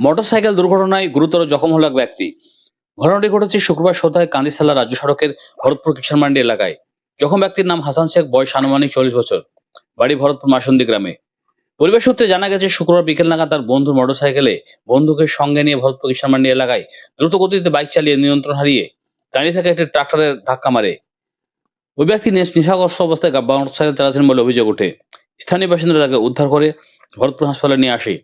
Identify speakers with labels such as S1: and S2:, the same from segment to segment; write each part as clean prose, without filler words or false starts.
S1: Motorcycle দুর্ঘটনায় গুরুতর জখম হল এক ব্যক্তি। ঘটনাটি ঘটেছে শুক্রবার সন্ধ্যায় কান্দিসালা রাজ্য সড়কের ভরতপুর কিষান মান্ডি এলাকায়। জখম ব্যক্তির নাম হাসান শেখ, বয়স আনুমানিক 40 বছর, বাড়ি ভরতপুর মাসন্দি গ্রামে। পরিবার সূত্রে জানা গেছে, শুক্রবার বিকেল নাগাদ তার বন্ধুর মোটরসাইকেলে বন্ধুকে সঙ্গে নিয়ে ভরতপুর কিষান মান্ডি এলাকায় দ্রুত গতিতে বাইক চালিয়ে নিয়ন্ত্রণ হারিয়ে দাঁড়িয়ে থাকা একটি ট্রাক্টরের ধাক্কা মারে। ওই ব্যক্তি নেশাগ্রস্ত অবস্থায় মোটরসাইকেল চালাচ্ছেন বলে অভিযোগ ওঠে। স্থানীয় বাসিন্দারা তাকে উদ্ধার করে ভরতপুর হাসপাতালে নিয়ে আসে।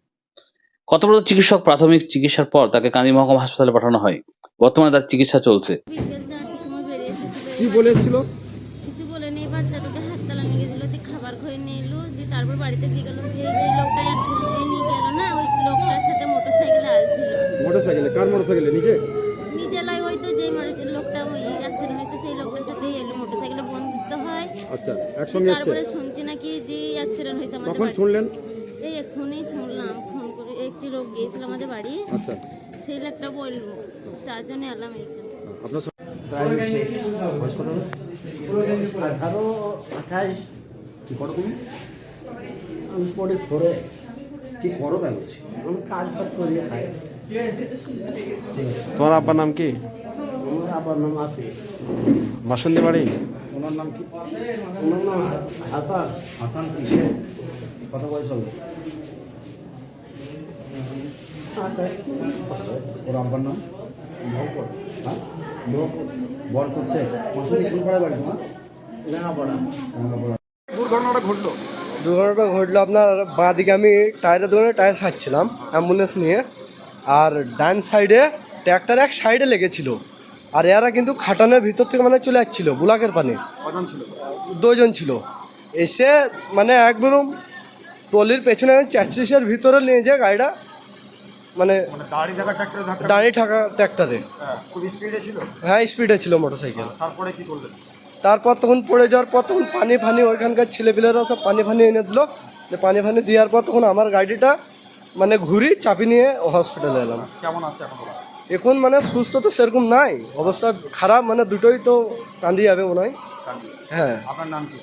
S1: কর্তব্যরত চিকিৎসক প্রাথমিক চিকিৎসার পর তাকে কান্দি মহকুমা হাসপাতালে পাঠানো হয়। বর্তমানে তার চিকিৎসা চলছে।
S2: বিকেল 4টার সময় বেরিয়ে এসেছিল।
S3: কি বলেছিল?
S2: কিছু বলেনি, বাচ্চাটাকে হাত তালা নিয়ে গেছিল, দিয়ে খাবার খেয়ে নিয়ে এলো, দিয়ে তারপর বাড়িতে দিয়ে গেল। এই লোকটা অ্যাক্সিডেন্ট হয়ে নিয়ে গেল না, ওই লোকটার সাথে মোটরসাইকেলে আলছিল।
S3: মোটরসাইকেলে? কার মোটরসাইকেলে?
S2: নিজে লাই, ওই তো যেই লোকটা ওই অ্যাক্সিডেন্ট হয়েছে সেই লোকটার সাথেই এলো। মোটরসাইকেলে বন্ধুত্ব হয়।
S3: আচ্ছা, একসঙ্গে এসেছে।
S2: তারপরে শুনছি নাকি যে অ্যাক্সিডেন্ট হয়েছে আমাদের
S3: কখন
S2: বাড়িতে।
S3: শুনলেন?
S2: এই এখনই শুনলাম, ফোন করে একটি লোক গিয়েছিল আমাদের বাড়ি।
S3: আচ্ছা,
S2: সেই লোকটা বললো, তার জন্য এলাম এইখানে।
S3: আপনার
S4: 18-28
S3: কি করো তুমি?
S4: আমি পড়ি ঘরে।
S3: কি করো তাই বলছি?
S4: আমি কাজ ফাজ করিয়ে খাই।
S5: তোমার আব্বার নাম কি?
S4: আমার আবার নাম আছে,
S5: বাসন্তী বাড়ি।
S3: ওনার নাম কি?
S4: ওনার নাম হাসান।
S3: হাসান কিসে? কত বয়স হবে? ওর আব্বার নাম? হ্যাঁ, বরকত শেখ। মাসুদি কোন পাড়ায় বাড়ি তোমার?
S4: লেখাপড়া।
S3: দুর্ঘটনাটা ঘটলো।
S6: দুর্ঘটনা ঘটলো আপনার বাঁ দিকে আমি টায়ারের দোকানে টায়ার সারছিলাম অ্যাম্বুলেন্স নিয়ে, আর ডান সাইডে ট্র্যাক্টর এক সাইডে লেগেছিল, আর এরা কিন্তু খাটানের ভিতর থেকে মানে চলে যাচ্ছিল বুলাকের পানে।
S3: কজন ছিল?
S6: দুজন ছিল। এসে মানে একদম ট্রলির পেছনে চ্যাসিসের ভিতরে নিয়ে যায় গাড়িটা, মানে
S3: দাঁড়িয়ে থাকা ট্রাক্টরে ধাক্কা?
S6: দাঁড়িয়ে থাকা ট্র্যাক্টরে।
S3: খুব স্পিডে ছিল?
S6: হ্যাঁ, স্পিডে ছিল মোটরসাইকেল।
S3: তারপরে কি করলেন?
S6: তারপর তখন পড়ে যাওয়ার পর তখন পানি ওইখানকার ছেলেপিলেরা সব পানি এনে দিল। পানি দেওয়ার পর তখন আমার গাড়িটা মানে ঘুরি চাপি নিয়ে হসপিটালে এলাম।
S3: কেমন আছে এখন?
S6: এখন মানে সুস্থ তো সেরকম নাই, অবস্থা খারাপ, মানে দুটোই তো কান্দি যাবে মনে হয়।
S3: কান্দি।
S6: হ্যাঁ।
S3: আপনার নাম কি?